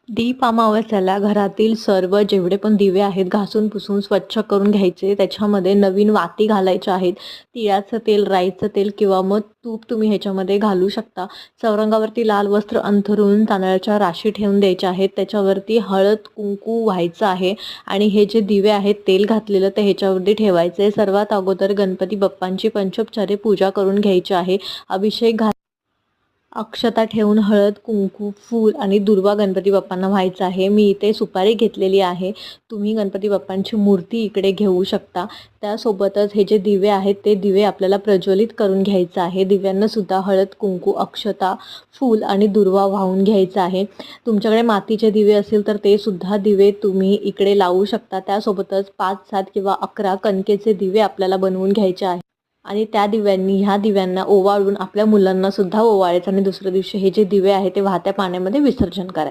दीप अमावस्याला घरातील सर्व जेवढे पण दिवे आहेत घासून पुसून स्वच्छ करून घ्यायचे. त्याच्यामध्ये नवीन वाती घालायच्या आहेत. तिळाचं तेल, राईचं तेल किंवा मग तूप तुम्ही ह्याच्यामध्ये घालू शकता. चौरंगावरती लाल वस्त्र अंथरून तांदळाच्या राशी ठेवून द्यायच्या आहेत. त्याच्यावरती हळद कुंकू व्हायचं आहे आणि हे जे दिवे आहेत तेल घातलेलं ते ह्याच्यावरती ठेवायचे. सर्वात अगोदर गणपती बाप्पांची पंचोपचारे पूजा करून घ्यायची आहे. अभिषेक अक्षता ठेवून हळद कुंकू फूल आणि दुर्वा गणपती बाप्पांना व्हायचं आहे. मी इथे सुपारी घेतलेली आहे. तुम्ही गणपती बाप्पांची मूर्ती इकडे घेऊ शकता. त्यासोबतच हे जे दिवे आहेत ते दिवे आपल्याला प्रज्वलित करून घ्यायचं आहे. दिव्यांना सुद्धा हळद कुंकू अक्षता फूल आणि दुर्वा वाहून घ्यायचा आहे. तुमच्याकडे मातीचे दिवे असेल तर ते सुद्धा दिवे तुम्ही इकडे लावू शकता. त्यासोबतच 5 7 किंवा 11 कणकेचे दिवे आपल्याला बनवून घ्यायचे आहे आणि त्या दिव्यांनी ह्या दिव्यांना ओवाळून आपल्या मुलांना सुद्धा ओवाळायचं आणि दुसऱ्या दिवशी हे जे दिवे आहे ते वाहत्या पाण्यामध्ये विसर्जन करायचं.